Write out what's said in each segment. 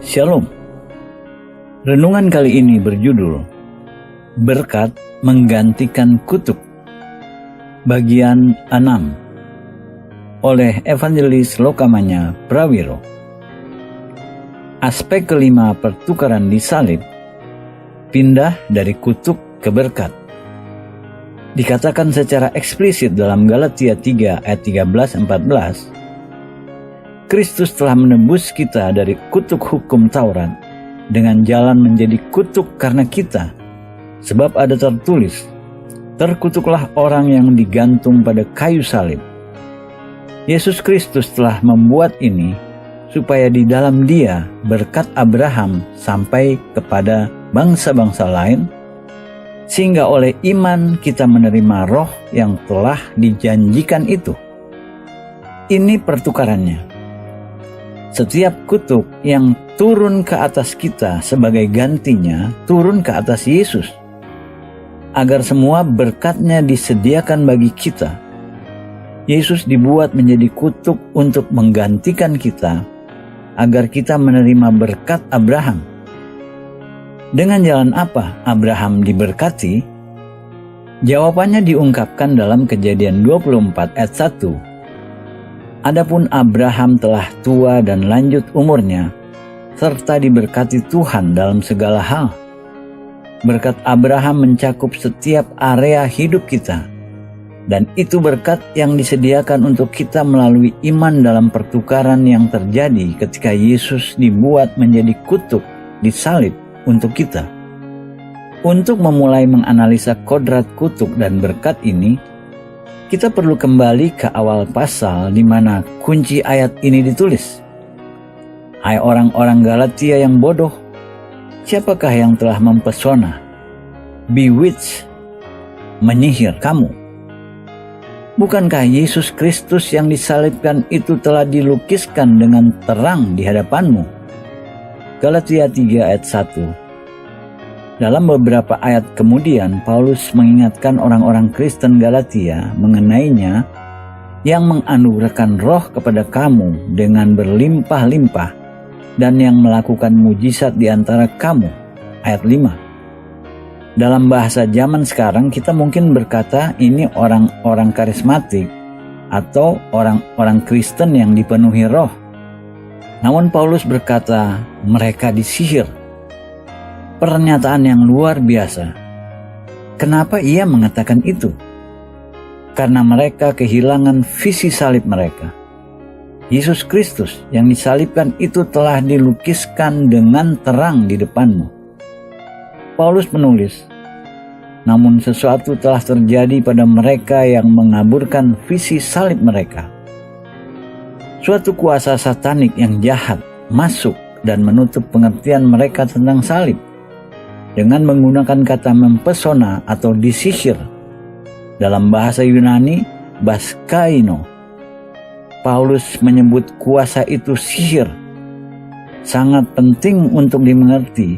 Shalom. Renungan kali ini berjudul Berkat Menggantikan Kutuk, bagian 6, oleh Evangelis Lokamanya Prawiro. Aspek kelima pertukaran di salib, pindah dari kutuk ke berkat. Dikatakan secara eksplisit dalam Galatia 3 ayat 13-14, Kristus telah menebus kita dari kutuk hukum Taurat dengan jalan menjadi kutuk karena kita. Sebab ada tertulis, terkutuklah orang yang digantung pada kayu salib. Yesus Kristus telah membuat ini supaya di dalam Dia berkat Abraham sampai kepada bangsa-bangsa lain, sehingga oleh iman kita menerima roh yang telah dijanjikan itu. Ini pertukarannya. Setiap kutuk yang turun ke atas kita sebagai gantinya turun ke atas Yesus, agar semua berkatnya disediakan bagi kita. Yesus dibuat menjadi kutuk untuk menggantikan kita, agar kita menerima berkat Abraham. Dengan jalan apa Abraham diberkati? Jawabannya diungkapkan dalam Kejadian 24 ayat 1. Adapun Abraham telah tua dan lanjut umurnya, serta diberkati Tuhan dalam segala hal. Berkat Abraham mencakup setiap area hidup kita, dan itu berkat yang disediakan untuk kita melalui iman dalam pertukaran yang terjadi ketika Yesus dibuat menjadi kutuk di salib untuk kita. Untuk memulai menganalisa kodrat kutuk dan berkat ini, kita perlu kembali ke awal pasal di mana kunci ayat ini ditulis. Hai orang-orang Galatia yang bodoh, siapakah yang telah mempesona, bewitch, menyihir kamu? Bukankah Yesus Kristus yang disalibkan itu telah dilukiskan dengan terang di hadapanmu? Galatia 3 ayat 1. Dalam beberapa ayat kemudian, Paulus mengingatkan orang-orang Kristen Galatia mengenainya yang menganugerahkan roh kepada kamu dengan berlimpah-limpah dan yang melakukan mujizat di antara kamu. Ayat 5. Dalam bahasa zaman sekarang kita mungkin berkata ini orang-orang karismatik atau orang-orang Kristen yang dipenuhi roh. Namun Paulus berkata mereka disihir. Pernyataan yang luar biasa. Kenapa ia mengatakan itu? Karena mereka kehilangan visi salib mereka. Yesus Kristus yang disalibkan itu telah dilukiskan dengan terang di depanmu. Paulus menulis, namun sesuatu telah terjadi pada mereka yang mengaburkan visi salib mereka. Suatu kuasa satanik yang jahat masuk dan menutup pengertian mereka tentang salib dengan menggunakan kata mempesona atau disihir. Dalam bahasa Yunani, baskaino. Paulus menyebut kuasa itu sihir. Sangat penting untuk dimengerti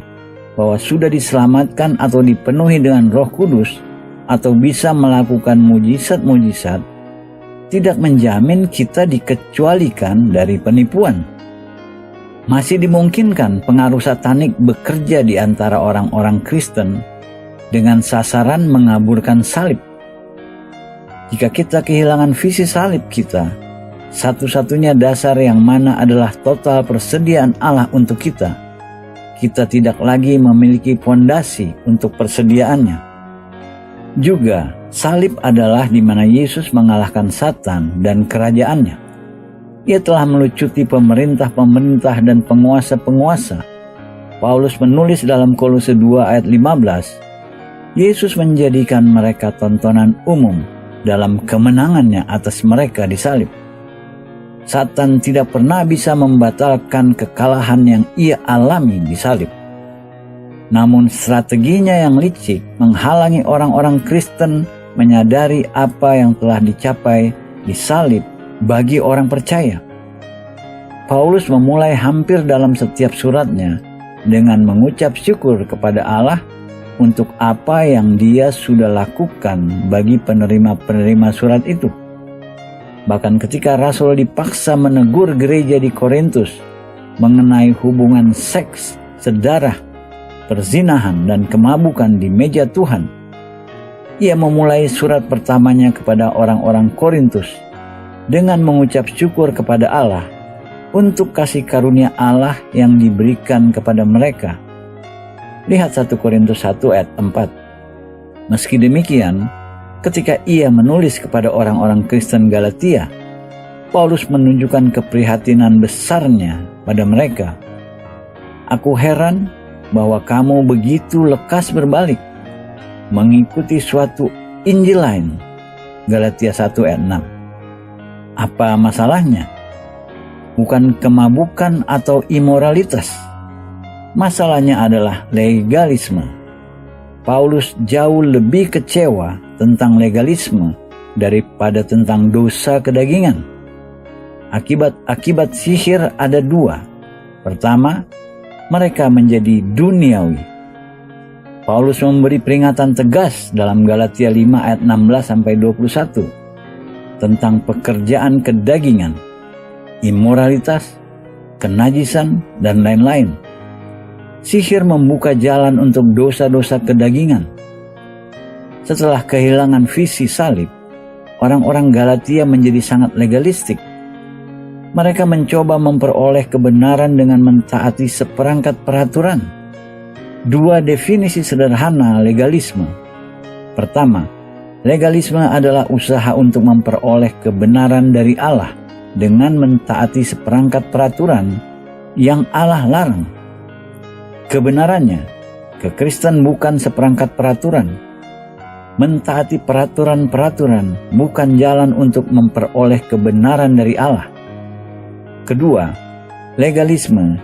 bahwa sudah diselamatkan atau dipenuhi dengan Roh Kudus atau bisa melakukan mujizat-mujizat tidak menjamin kita dikecualikan dari penipuan. Masih dimungkinkan pengaruh satanik bekerja di antara orang-orang Kristen dengan sasaran mengaburkan salib. Jika kita kehilangan visi salib kita, satu-satunya dasar yang mana adalah total persediaan Allah untuk kita. Kita tidak lagi memiliki fondasi untuk persediaannya. Juga, salib adalah di mana Yesus mengalahkan Satan dan kerajaannya. Ia telah melucuti pemerintah-pemerintah dan penguasa-penguasa. Paulus menulis dalam Kolose 2 ayat 15, Yesus menjadikan mereka tontonan umum dalam kemenangannya atas mereka di salib. Satan tidak pernah bisa membatalkan kekalahan yang ia alami di salib. Namun strateginya yang licik menghalangi orang-orang Kristen menyadari apa yang telah dicapai di salib bagi orang percaya. Paulus memulai hampir dalam setiap suratnya dengan mengucap syukur kepada Allah untuk apa yang Dia sudah lakukan bagi penerima-penerima surat itu. Bahkan ketika Rasul dipaksa menegur gereja di Korintus mengenai hubungan seks, sedarah, perzinahan, dan kemabukan di meja Tuhan, ia memulai surat pertamanya kepada orang-orang Korintus dengan mengucap syukur kepada Allah untuk kasih karunia Allah yang diberikan kepada mereka. Lihat 1 Korintus 1 ayat 4. Meski demikian, ketika ia menulis kepada orang-orang Kristen Galatia, Paulus menunjukkan keprihatinan besarnya pada mereka. Aku heran bahwa kamu begitu lekas berbalik, mengikuti suatu Injil lain. Galatia 1 ayat 6. Apa masalahnya? Bukan kemabukan atau imoralitas. Masalahnya adalah legalisme. Paulus jauh lebih kecewa tentang legalisme daripada tentang dosa kedagingan. Akibat sihir ada dua. Pertama, mereka menjadi duniawi. Paulus memberi peringatan tegas dalam Galatia 5 ayat 16-21 tentang pekerjaan kedagingan, imoralitas, kenajisan, dan lain-lain. Sihir membuka jalan untuk dosa-dosa kedagingan. Setelah kehilangan visi salib, orang-orang Galatia menjadi sangat legalistik. Mereka mencoba memperoleh kebenaran dengan mentaati seperangkat peraturan. Dua definisi sederhana legalisme. Pertama, legalisme adalah usaha untuk memperoleh kebenaran dari Allah dengan mentaati seperangkat peraturan yang Allah larang. Kebenarannya, kekristen bukan seperangkat peraturan. Mentaati peraturan-peraturan bukan jalan untuk memperoleh kebenaran dari Allah. Kedua, legalisme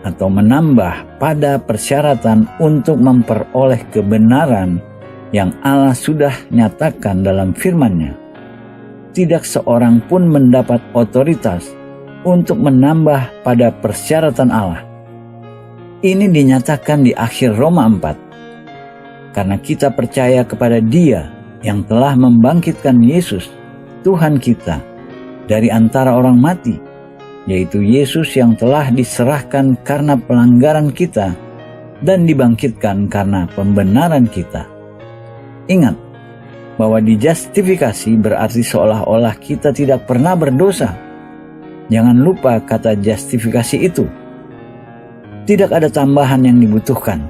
atau menambah pada persyaratan untuk memperoleh kebenaran yang Allah sudah nyatakan dalam firman-Nya. Tidak seorang pun mendapat otoritas untuk menambah pada persyaratan Allah. Ini dinyatakan di akhir Roma 4. Karena kita percaya kepada Dia yang telah membangkitkan Yesus, Tuhan kita, dari antara orang mati, yaitu Yesus yang telah diserahkan karena pelanggaran kita dan dibangkitkan karena pembenaran kita. Ingat bahwa dijustifikasi berarti seolah-olah kita tidak pernah berdosa. Jangan lupa kata justifikasi itu. Tidak ada tambahan yang dibutuhkan,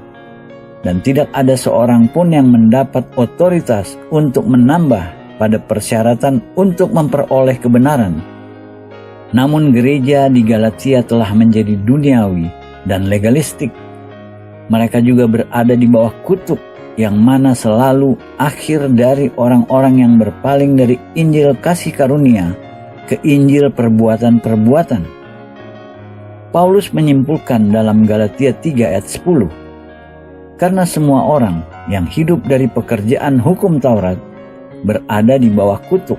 dan tidak ada seorang pun yang mendapat otoritas untuk menambah pada persyaratan untuk memperoleh kebenaran. Namun gereja di Galatia telah menjadi duniawi dan legalistik. Mereka juga berada di bawah kutuk yang mana selalu akhir dari orang-orang yang berpaling dari Injil kasih karunia ke Injil perbuatan-perbuatan. Paulus menyimpulkan dalam Galatia 3 ayat 10, karena semua orang yang hidup dari pekerjaan hukum Taurat berada di bawah kutuk.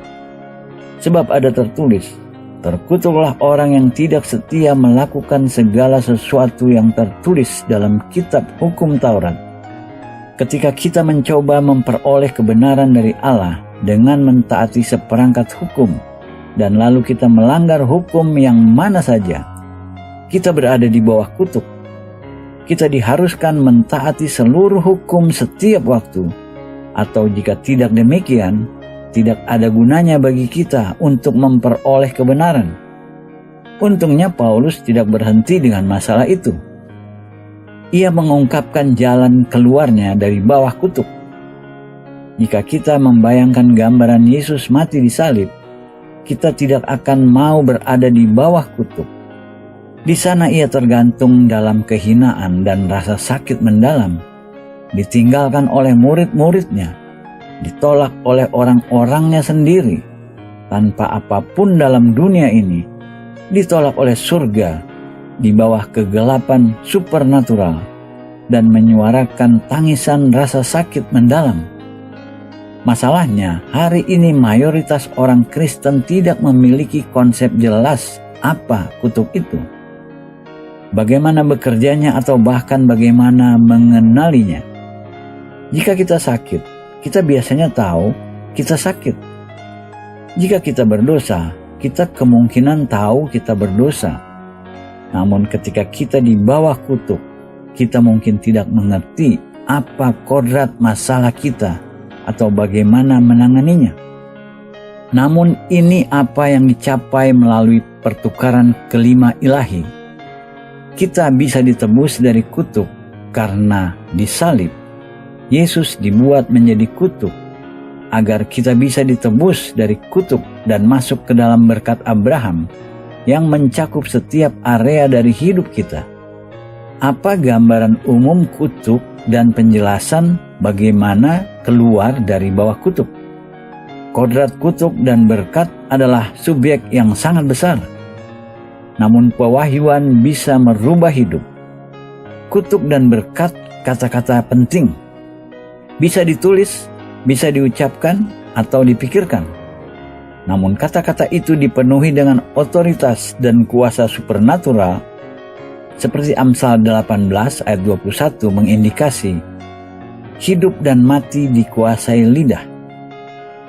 Sebab ada tertulis, terkutuklah orang yang tidak setia melakukan segala sesuatu yang tertulis dalam kitab hukum Taurat. Ketika kita mencoba memperoleh kebenaran dari Allah dengan mentaati seperangkat hukum, dan lalu kita melanggar hukum yang mana saja, kita berada di bawah kutuk. Kita diharuskan mentaati seluruh hukum setiap waktu, atau jika tidak demikian, tidak ada gunanya bagi kita untuk memperoleh kebenaran. Untungnya Paulus tidak berhenti dengan masalah itu. Ia mengungkapkan jalan keluarnya dari bawah kutuk. Jika kita membayangkan gambaran Yesus mati di salib, kita tidak akan mau berada di bawah kutuk. Di sana ia tergantung dalam kehinaan dan rasa sakit mendalam, ditinggalkan oleh murid-muridnya, ditolak oleh orang-orangnya sendiri, tanpa apapun dalam dunia ini, ditolak oleh surga, di bawah kegelapan supernatural, dan menyuarakan tangisan rasa sakit mendalam. Masalahnya, hari ini mayoritas orang Kristen tidak memiliki konsep jelas apa kutuk itu, bagaimana bekerjanya, atau bahkan bagaimana mengenalinya. Jika kita sakit, kita biasanya tahu kita sakit. Jika kita berdosa, kita kemungkinan tahu kita berdosa. Namun ketika kita di bawah kutuk, kita mungkin tidak mengerti apa kodrat masalah kita atau bagaimana menanganinya. Namun ini apa yang dicapai melalui pertukaran kelima ilahi. Kita bisa ditebus dari kutuk karena disalib. Yesus dibuat menjadi kutuk agar kita bisa ditebus dari kutuk dan masuk ke dalam berkat Abraham yang mencakup setiap area dari hidup kita. Apa gambaran umum kutuk dan penjelasan bagaimana keluar dari bawah kutuk? Kodrat kutuk dan berkat adalah subjek yang sangat besar. Namun pewahyuan bisa merubah hidup. Kutuk dan berkat kata-kata penting. Bisa ditulis, bisa diucapkan, atau dipikirkan. Namun kata-kata itu dipenuhi dengan otoritas dan kuasa supernatural, seperti Amsal 18 ayat 21 mengindikasi, hidup dan mati dikuasai lidah.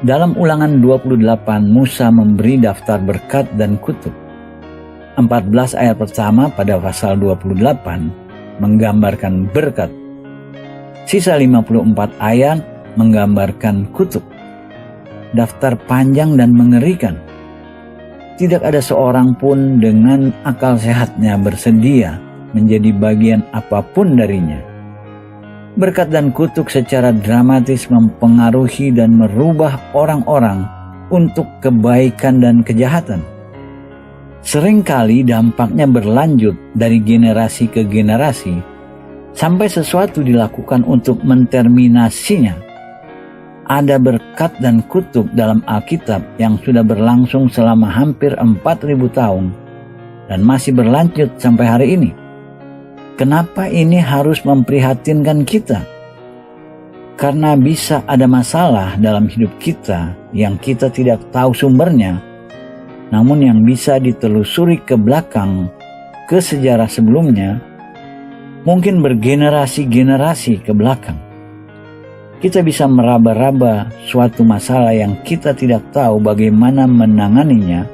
Dalam Ulangan 28, Musa memberi daftar berkat dan kutuk. 14 ayat pertama pada pasal 28 menggambarkan berkat. Sisa 54 ayat menggambarkan kutuk. Daftar panjang dan mengerikan. Tidak ada seorang pun dengan akal sehatnya bersedia menjadi bagian apapun darinya. Berkat dan kutuk secara dramatis mempengaruhi dan merubah orang-orang untuk kebaikan dan kejahatan. Seringkali dampaknya berlanjut dari generasi ke generasi sampai sesuatu dilakukan untuk menterminasinya. Ada berkat dan kutuk dalam Alkitab yang sudah berlangsung selama hampir 4.000 tahun dan masih berlanjut sampai hari ini. Kenapa ini harus memprihatinkan kita? Karena bisa ada masalah dalam hidup kita yang kita tidak tahu sumbernya, namun yang bisa ditelusuri ke belakang, ke sejarah sebelumnya, mungkin bergenerasi-generasi ke belakang. Kita bisa meraba-raba suatu masalah yang kita tidak tahu bagaimana menanganinya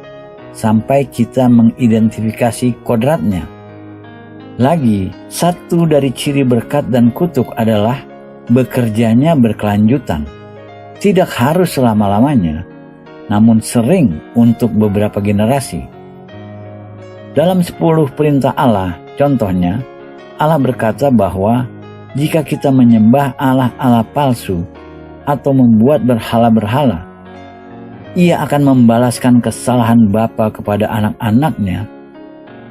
sampai kita mengidentifikasi kodratnya. Lagi, satu dari ciri berkat dan kutuk adalah bekerjanya berkelanjutan. Tidak harus selama-lamanya, namun sering untuk beberapa generasi. Dalam 10 perintah Allah, contohnya, Allah berkata bahwa jika kita menyembah Allah-Allah palsu atau membuat berhala-berhala, Ia akan membalaskan kesalahan bapa kepada anak-anaknya,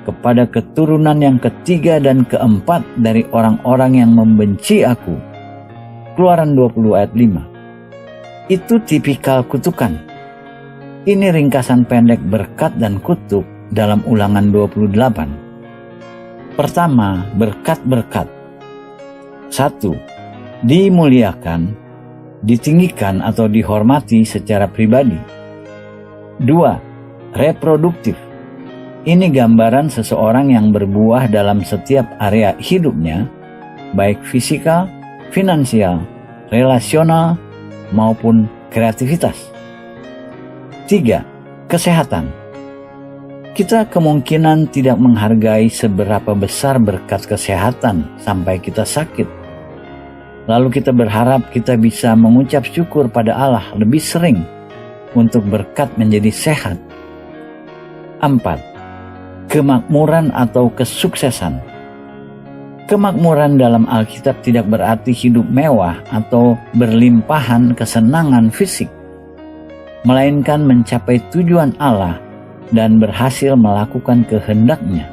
kepada keturunan yang ketiga dan keempat dari orang-orang yang membenci Aku. Keluaran 20 ayat 5. Itu tipikal kutukan. Ini ringkasan pendek berkat dan kutuk dalam Ulangan 28. Pertama, berkat-berkat. 1. Dimuliakan, ditinggikan atau dihormati secara pribadi. 2. Reproduktif. Ini gambaran seseorang yang berbuah dalam setiap area hidupnya, baik fisikal, finansial, relasional, maupun kreativitas. 3. Kesehatan. Kita kemungkinan tidak menghargai seberapa besar berkat kesehatan sampai kita sakit. Lalu kita berharap kita bisa mengucap syukur pada Allah lebih sering untuk berkat menjadi sehat. 4. Kemakmuran atau kesuksesan. Kemakmuran dalam Alkitab tidak berarti hidup mewah atau berlimpahan kesenangan fisik, melainkan mencapai tujuan Allah dan berhasil melakukan kehendak-Nya.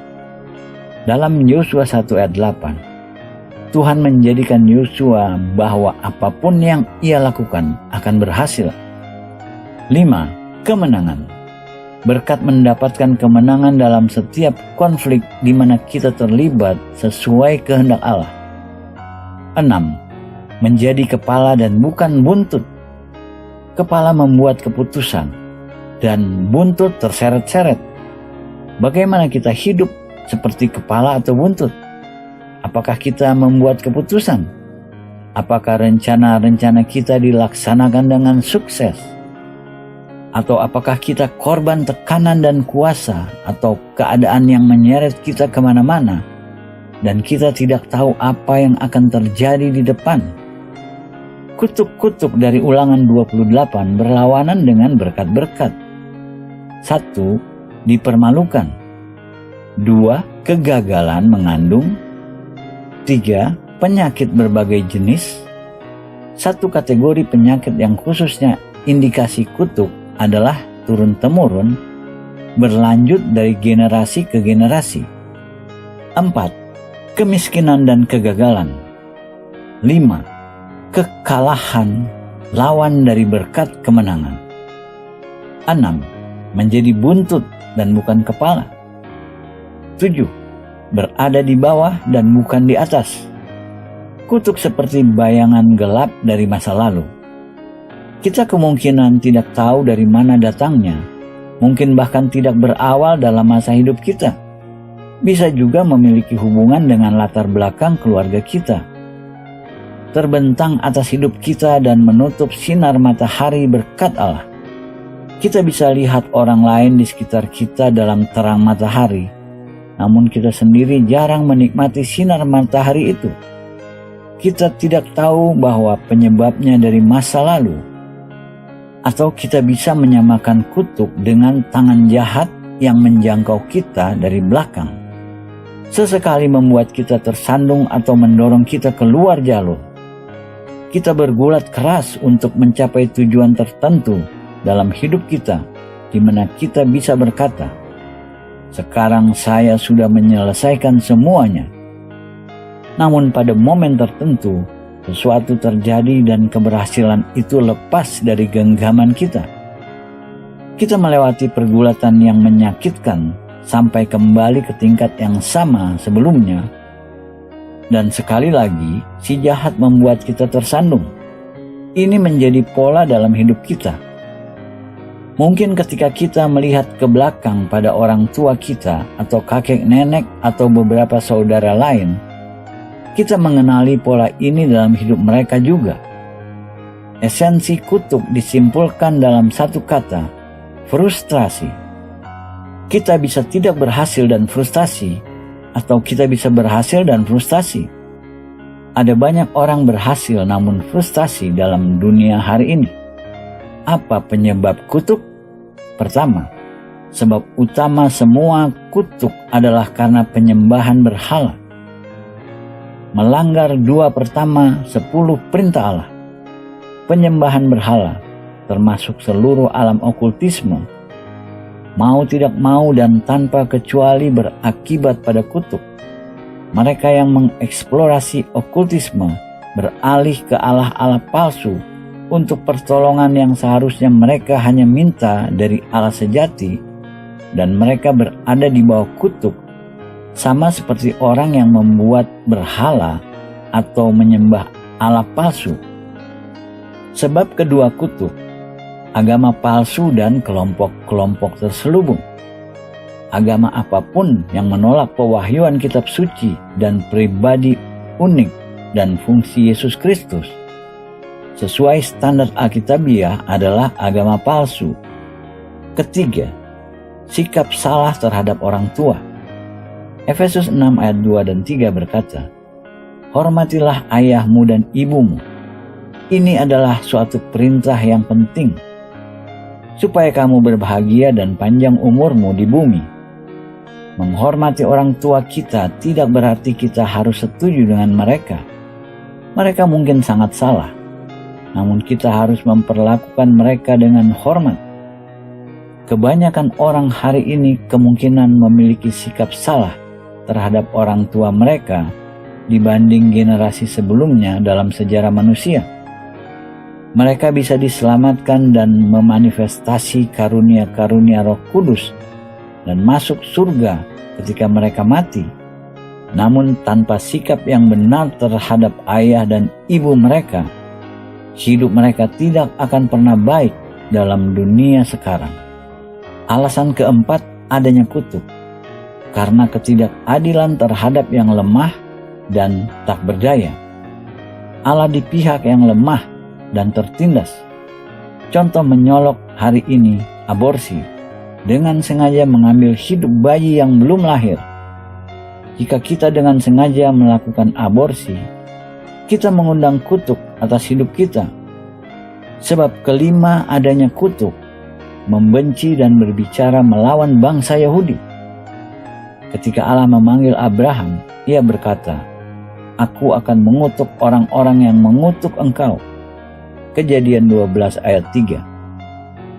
Dalam Yosua 1 ayat 8, Tuhan menjadikan Yosua bahwa apapun yang ia lakukan akan berhasil. 5. Kemenangan. Berkat mendapatkan kemenangan dalam setiap konflik di mana kita terlibat sesuai kehendak Allah. 6. Menjadi kepala dan bukan buntut. Kepala membuat keputusan dan buntut terseret-seret. Bagaimana kita hidup seperti kepala atau buntut? Apakah kita membuat keputusan? Apakah rencana-rencana kita dilaksanakan dengan sukses? Atau apakah kita korban tekanan dan kuasa atau keadaan yang menyeret kita kemana-mana dan kita tidak tahu apa yang akan terjadi di depan? Kutuk-kutuk dari Ulangan 28 berlawanan dengan berkat-berkat. 1. Dipermalukan. 2. Kegagalan mengandung. 3. Penyakit berbagai jenis. Satu kategori penyakit yang khususnya indikasi kutuk adalah turun-temurun, berlanjut dari generasi ke generasi. 4. Kemiskinan dan kegagalan. 5. Kekalahan, lawan dari berkat kemenangan. 6. Menjadi buntut dan bukan kepala. 7. Berada di bawah dan bukan di atas. Kutuk seperti bayangan gelap dari masa lalu. Kita kemungkinan tidak tahu dari mana datangnya, mungkin bahkan tidak berawal dalam masa hidup kita. Bisa juga memiliki hubungan dengan latar belakang keluarga kita. Terbentang atas hidup kita dan menutup sinar matahari berkat Allah. Kita bisa lihat orang lain di sekitar kita dalam terang matahari, namun kita sendiri jarang menikmati sinar matahari itu. Kita tidak tahu bahwa penyebabnya dari masa lalu. Atau kita bisa menyamakan kutuk dengan tangan jahat yang menjangkau kita dari belakang. Sesekali membuat kita tersandung atau mendorong kita keluar jalur. Kita bergulat keras untuk mencapai tujuan tertentu dalam hidup kita, di mana kita bisa berkata, "Sekarang saya sudah menyelesaikan semuanya." Namun pada momen tertentu, sesuatu terjadi dan keberhasilan itu lepas dari genggaman kita. Kita melewati pergulatan yang menyakitkan sampai kembali ke tingkat yang sama sebelumnya. Dan sekali lagi, si jahat membuat kita tersandung. Ini menjadi pola dalam hidup kita. Mungkin ketika kita melihat ke belakang pada orang tua kita atau kakek nenek atau beberapa saudara lain, kita mengenali pola ini dalam hidup mereka juga. Esensi kutuk disimpulkan dalam satu kata, frustrasi. Kita bisa tidak berhasil dan frustasi, atau kita bisa berhasil dan frustasi. Ada banyak orang berhasil namun frustasi dalam dunia hari ini. Apa penyebab kutuk? Pertama, sebab utama semua kutuk adalah karena penyembahan berhala. Melanggar 2 pertama 10 perintah Allah. Penyembahan berhala, termasuk seluruh alam okultisme, mau tidak mau dan tanpa kecuali berakibat pada kutuk. Mereka yang mengeksplorasi okultisme beralih ke Allah-Allah palsu untuk pertolongan yang seharusnya mereka hanya minta dari Allah sejati, dan mereka berada di bawah kutuk. Sama seperti orang yang membuat berhala atau menyembah Allah palsu. Sebab kedua kutuk, agama palsu dan kelompok-kelompok terselubung. Agama apapun yang menolak pewahyuan kitab suci dan pribadi unik dan fungsi Yesus Kristus sesuai standar Alkitabiah adalah agama palsu. Ketiga, sikap salah terhadap orang tua. Efesus 6 ayat 2 dan 3 berkata, "Hormatilah ayahmu dan ibumu." Ini adalah suatu perintah yang penting, supaya kamu berbahagia dan panjang umurmu di bumi. Menghormati orang tua kita tidak berarti kita harus setuju dengan mereka. Mereka mungkin sangat salah, namun kita harus memperlakukan mereka dengan hormat. Kebanyakan orang hari ini kemungkinan memiliki sikap salah terhadap orang tua mereka dibanding generasi sebelumnya dalam sejarah manusia. Mereka bisa diselamatkan dan memanifestasi karunia-karunia Roh Kudus dan masuk surga ketika mereka mati. Namun tanpa sikap yang benar terhadap ayah dan ibu mereka, hidup mereka tidak akan pernah baik dalam dunia sekarang. Alasan keempat adanya kutuk, karena ketidakadilan terhadap yang lemah dan tak berdaya. Allah di pihak yang lemah dan tertindas. Contoh menyolok hari ini, aborsi, dengan sengaja mengambil hidup bayi yang belum lahir. Jika kita dengan sengaja melakukan aborsi, kita mengundang kutuk atas hidup kita. Sebab kelima adanya kutuk, membenci dan berbicara melawan bangsa Yahudi. Ketika Allah memanggil Abraham, Ia berkata, "Aku akan mengutuk orang-orang yang mengutuk engkau." Kejadian 12 ayat 3.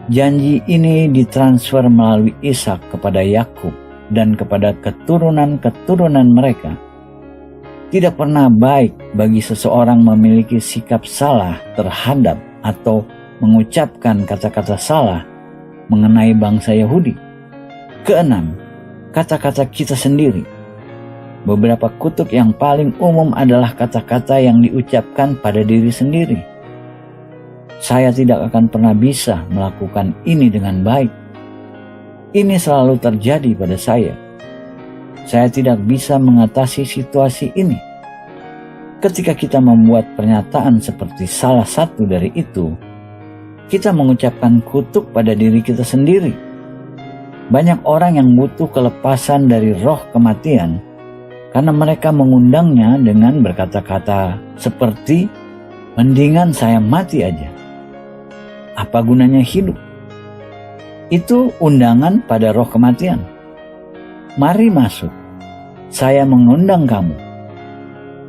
Janji ini ditransfer melalui Ishak kepada Yakub dan kepada keturunan-keturunan mereka. Tidak pernah baik bagi seseorang memiliki sikap salah terhadap atau mengucapkan kata-kata salah mengenai bangsa Yahudi. Keenam, kata-kata kita sendiri. Beberapa kutuk yang paling umum adalah kata-kata yang diucapkan pada diri sendiri. Saya tidak akan pernah bisa melakukan ini dengan baik. Ini selalu terjadi pada saya. Saya tidak bisa mengatasi situasi ini. Ketika kita membuat pernyataan seperti salah satu dari itu, kita mengucapkan kutuk pada diri kita sendiri. Banyak orang yang butuh kelepasan dari roh kematian karena mereka mengundangnya dengan berkata-kata seperti, "Mendingan saya mati aja. Apa gunanya hidup?" Itu undangan pada roh kematian. Mari masuk. Saya mengundang kamu.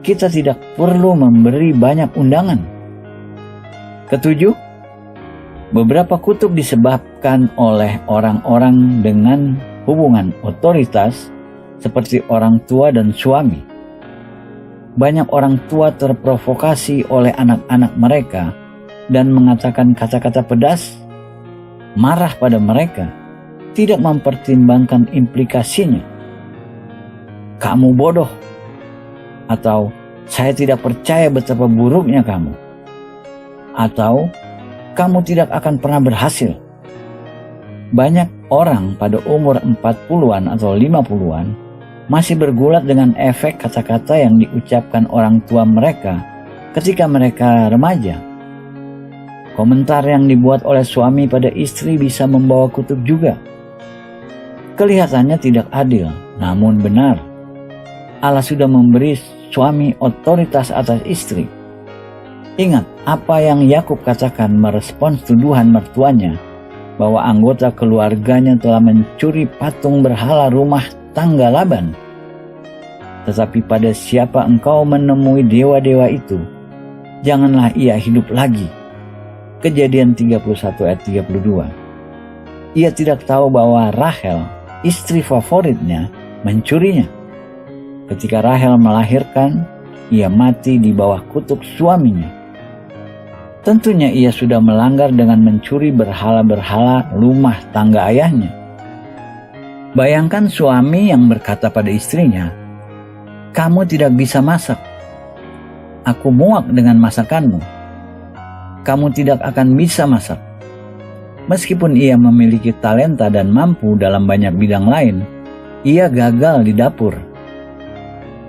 Kita tidak perlu memberi banyak undangan. Ketujuh, beberapa kutuk disebabkan oleh orang-orang dengan hubungan otoritas seperti orang tua dan suami. Banyak orang tua terprovokasi oleh anak-anak mereka dan mengatakan kata-kata pedas, marah pada mereka, tidak mempertimbangkan implikasinya. "Kamu bodoh," atau "Saya tidak percaya betapa buruknya kamu," atau "Kamu tidak akan pernah berhasil." Banyak orang pada umur 40-an atau 50-an masih bergulat dengan efek kata-kata yang diucapkan orang tua mereka ketika mereka remaja. Komentar yang dibuat oleh suami pada istri bisa membawa kutuk juga. Kelihatannya tidak adil, namun benar. Allah sudah memberi suami otoritas atas istri. Ingat apa yang Yakub katakan merespons tuduhan mertuanya bahwa anggota keluarganya telah mencuri patung berhala rumah tangga Laban. Tetapi pada siapa engkau menemui dewa-dewa itu, janganlah ia hidup lagi. Kejadian 31 ayat 32. Ia tidak tahu bahwa Rahel, istri favoritnya, mencurinya. Ketika Rahel melahirkan, ia mati di bawah kutuk suaminya. Tentunya ia sudah melanggar dengan mencuri berhala-berhala rumah tangga ayahnya. Bayangkan suami yang berkata pada istrinya, "Kamu tidak bisa masak. Aku muak dengan masakanmu. Kamu tidak akan bisa masak." Meskipun ia memiliki talenta dan mampu dalam banyak bidang lain, ia gagal di dapur.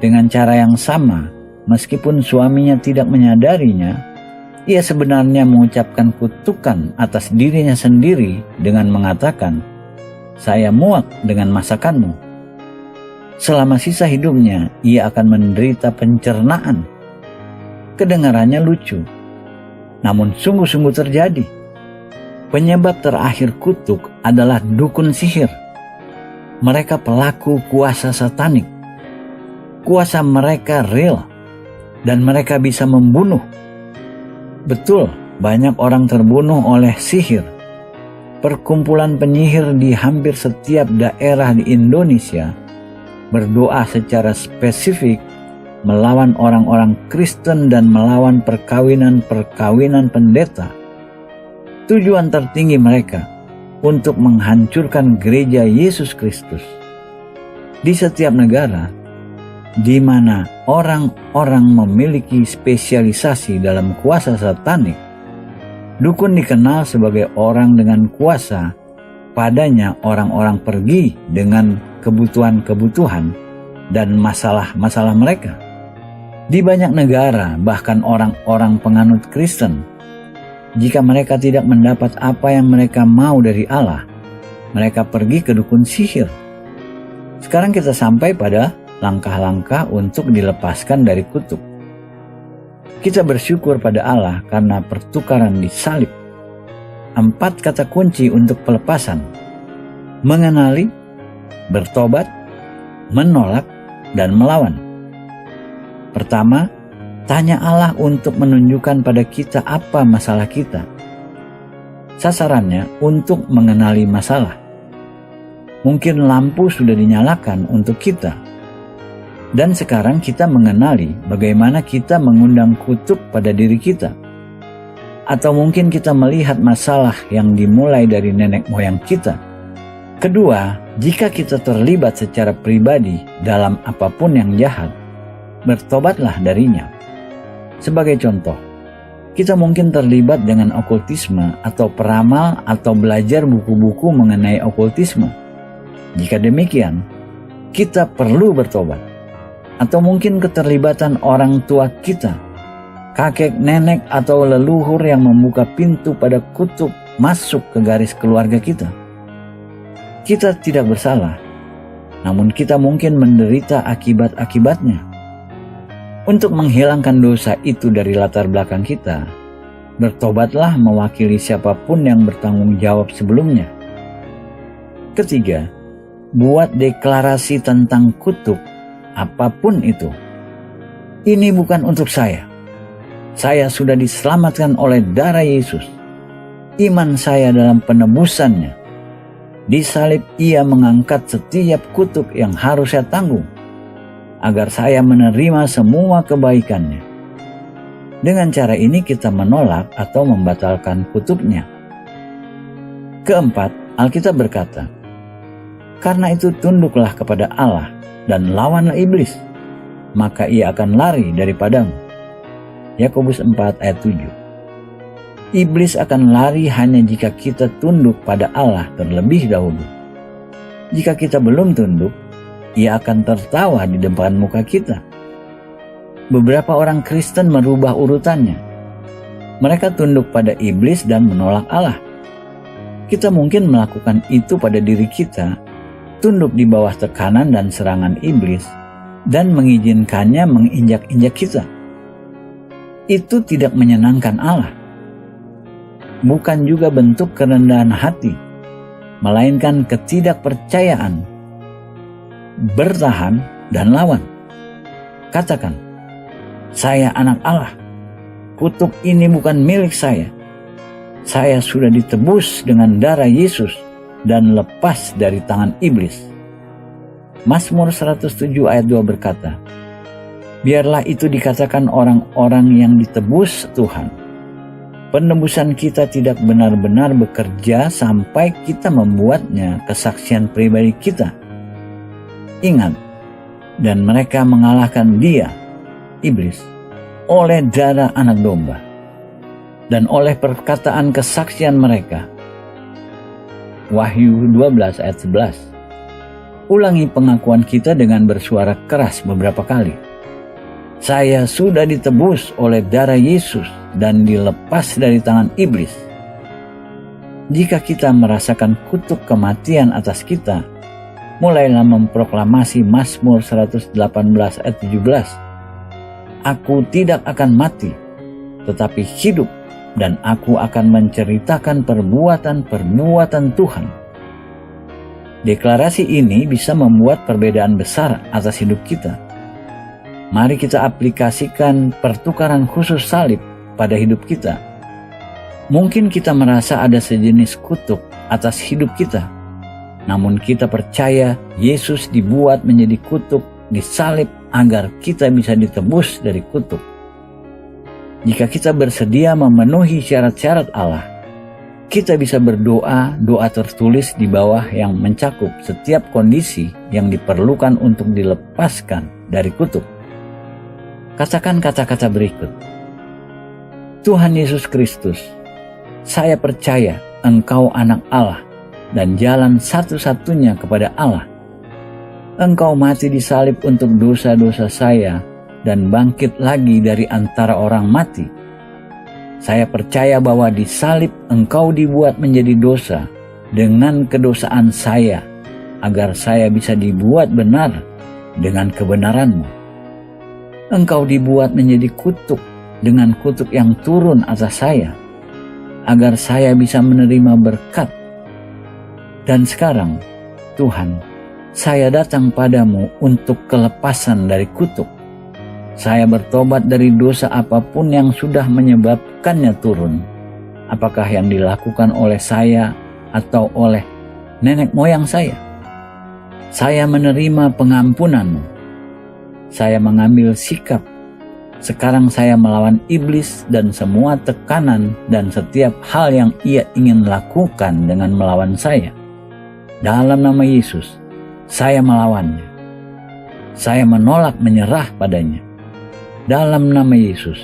Dengan cara yang sama, meskipun suaminya tidak menyadarinya, ia sebenarnya mengucapkan kutukan atas dirinya sendiri dengan mengatakan, "Saya muak dengan masakanmu." Selama sisa hidupnya, ia akan menderita pencernaan. Kedengarannya lucu, namun sungguh-sungguh terjadi. Penyebab terakhir kutuk adalah dukun sihir. Mereka pelaku kuasa satanik. Kuasa mereka real, dan mereka bisa membunuh. Betul, banyak orang terbunuh oleh sihir. Perkumpulan penyihir di hampir setiap daerah di Indonesia berdoa secara spesifik melawan orang-orang Kristen dan melawan perkawinan-perkawinan pendeta. Tujuan tertinggi mereka untuk menghancurkan gereja Yesus Kristus. Di setiap negara di mana orang-orang memiliki spesialisasi dalam kuasa satanik, dukun dikenal sebagai orang dengan kuasa. Padanya orang-orang pergi dengan kebutuhan-kebutuhan dan masalah-masalah mereka. Di banyak negara, bahkan orang-orang penganut Kristen jika mereka tidak mendapat apa yang mereka mau dari Allah, mereka pergi ke dukun sihir. Sekarang kita sampai pada langkah-langkah untuk dilepaskan dari kutuk. Kita bersyukur pada Allah karena pertukaran di salib. 4 kata kunci untuk pelepasan: mengenali, bertobat, menolak, dan melawan. Pertama, tanya Allah untuk menunjukkan pada kita apa masalah kita. Sasarannya untuk mengenali masalah. Mungkin lampu sudah dinyalakan untuk kita. Dan sekarang kita mengenali bagaimana kita mengundang kutuk pada diri kita. Atau mungkin kita melihat masalah yang dimulai dari nenek moyang kita. Kedua, jika kita terlibat secara pribadi dalam apapun yang jahat, bertobatlah darinya. Sebagai contoh, kita mungkin terlibat dengan okultisme atau peramal atau belajar buku-buku mengenai okultisme. Jika demikian, kita perlu bertobat. Atau mungkin keterlibatan orang tua kita, kakek, nenek, atau leluhur yang membuka pintu pada kutuk masuk ke garis keluarga kita. Kita tidak bersalah, namun kita mungkin menderita akibat-akibatnya. Untuk menghilangkan dosa itu dari latar belakang kita, bertobatlah mewakili siapapun yang bertanggung jawab sebelumnya. Ketiga, buat deklarasi tentang kutuk, apapun itu. Ini bukan untuk saya. Saya sudah diselamatkan oleh darah Yesus. Iman saya dalam penebusannya. Di salib Ia mengangkat setiap kutuk yang harus saya tanggung, agar saya menerima semua kebaikannya. Dengan cara ini kita menolak atau membatalkan kutuknya. Keempat, Alkitab berkata, karena itu tunduklah kepada Allah dan lawanlah iblis, maka ia akan lari daripadamu. Yakobus 4 ayat 7. Iblis akan lari hanya jika kita tunduk pada Allah terlebih dahulu. Jika kita belum tunduk, ia akan tertawa di depan muka kita. Beberapa orang Kristen merubah urutannya. Mereka tunduk pada iblis dan menolak Allah. Kita mungkin melakukan itu pada diri kita, tunduk di bawah tekanan dan serangan iblis, dan mengizinkannya menginjak-injak kita. Itu tidak menyenangkan Allah. Bukan juga bentuk kerendahan hati, melainkan ketidakpercayaan. Bertahan dan lawan. Katakan, saya anak Allah. Kutuk ini bukan milik saya. Saya sudah ditebus dengan darah Yesus dan lepas dari tangan iblis. Mazmur 107 ayat 2 berkata, biarlah itu dikatakan orang-orang yang ditebus Tuhan. Penebusan kita tidak benar-benar bekerja sampai kita membuatnya kesaksian pribadi kita. Ingat, dan mereka mengalahkan dia, iblis, oleh darah anak domba dan oleh perkataan kesaksian mereka. Wahyu 12 ayat 11. Ulangi pengakuan kita dengan bersuara keras beberapa kali. Saya sudah ditebus oleh darah Yesus dan dilepas dari tangan iblis. Jika kita merasakan kutuk kematian atas kita, mulailah memproklamasi Mazmur 118 ayat 17. Aku tidak akan mati, tetapi hidup, dan aku akan menceritakan perbuatan-perbuatan Tuhan. Deklarasi ini bisa membuat perbedaan besar atas hidup kita. Mari kita aplikasikan pertukaran khusus salib pada hidup kita. Mungkin kita merasa ada sejenis kutuk atas hidup kita, namun kita percaya Yesus dibuat menjadi kutuk di salib agar kita bisa ditebus dari kutuk. Jika kita bersedia memenuhi syarat-syarat Allah, kita bisa berdoa doa tertulis di bawah yang mencakup setiap kondisi yang diperlukan untuk dilepaskan dari kutuk. Katakan kata-kata berikut. Tuhan Yesus Kristus, saya percaya Engkau anak Allah dan jalan satu-satunya kepada Allah. Engkau mati di salib untuk dosa-dosa saya dan bangkit lagi dari antara orang mati. Saya percaya bahwa di salib Engkau dibuat menjadi dosa dengan kedosaan saya, agar saya bisa dibuat benar dengan kebenaran-Mu. Engkau dibuat menjadi kutuk dengan kutuk yang turun atas saya, agar saya bisa menerima berkat. Dan sekarang, Tuhan, saya datang padamu untuk kelepasan dari kutuk. Saya bertobat dari dosa apapun yang sudah menyebabkannya turun, apakah yang dilakukan oleh saya atau oleh nenek moyang saya. Saya menerima pengampunan-Mu. Saya mengambil sikap. Sekarang saya melawan iblis dan semua tekanan dan setiap hal yang ia ingin lakukan dengan melawan saya. Dalam nama Yesus, saya melawannya. Saya menolak menyerah padanya. Dalam nama Yesus,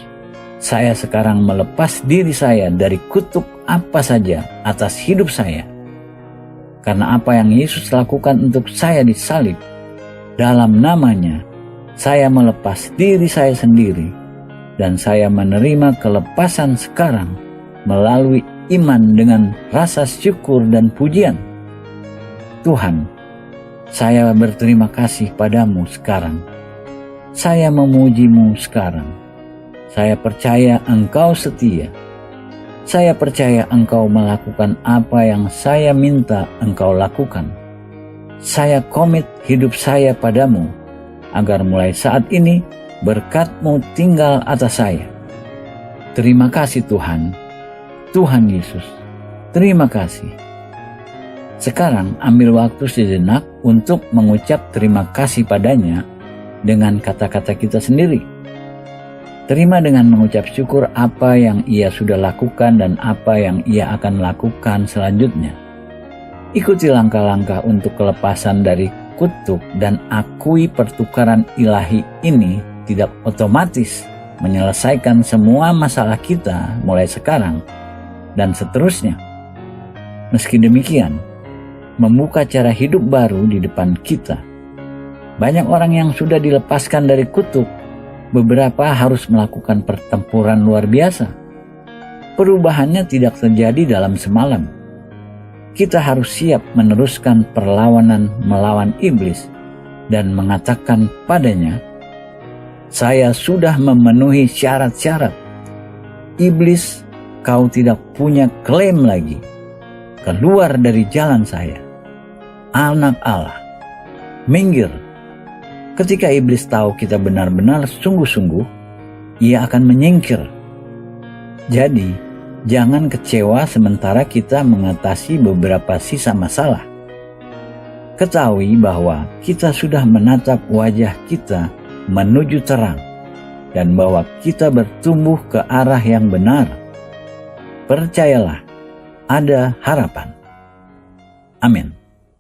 saya sekarang melepas diri saya dari kutuk apa saja atas hidup saya. Karena apa yang Yesus lakukan untuk saya di salib, dalam namanya, saya melepas diri saya sendiri dan saya menerima kelepasan sekarang melalui iman dengan rasa syukur dan pujian. Tuhan, saya berterima kasih padamu sekarang. Saya memuji-Mu sekarang. Saya percaya Engkau setia. Saya percaya Engkau melakukan apa yang saya minta Engkau lakukan. Saya komit hidup saya padamu, agar mulai saat ini berkat-Mu tinggal atas saya. Terima kasih Tuhan, Tuhan Yesus, terima kasih. Sekarang ambil waktu sejenak untuk mengucap terima kasih padanya dengan kata-kata kita sendiri. Terima dengan mengucap syukur apa yang Ia sudah lakukan dan apa yang Ia akan lakukan selanjutnya. Ikuti langkah-langkah untuk kelepasan dari kutuk dan akui pertukaran ilahi ini tidak otomatis menyelesaikan semua masalah kita mulai sekarang dan seterusnya. Meski demikian, membuka cara hidup baru di depan kita. Banyak orang yang sudah dilepaskan dari kutuk, beberapa harus melakukan pertempuran luar biasa. Perubahannya tidak terjadi dalam semalam. Kita harus siap meneruskan perlawanan melawan iblis dan mengatakan padanya, saya sudah memenuhi syarat-syarat. Iblis, kau tidak punya klaim lagi. Keluar dari jalan saya. Anak Allah, minggir. Ketika iblis tahu kita benar-benar sungguh-sungguh, ia akan menyingkir. Jadi, jangan kecewa sementara kita mengatasi beberapa sisa masalah. Ketahui bahwa kita sudah menatap wajah kita menuju terang dan bahwa kita bertumbuh ke arah yang benar. Percayalah, ada harapan. Amin.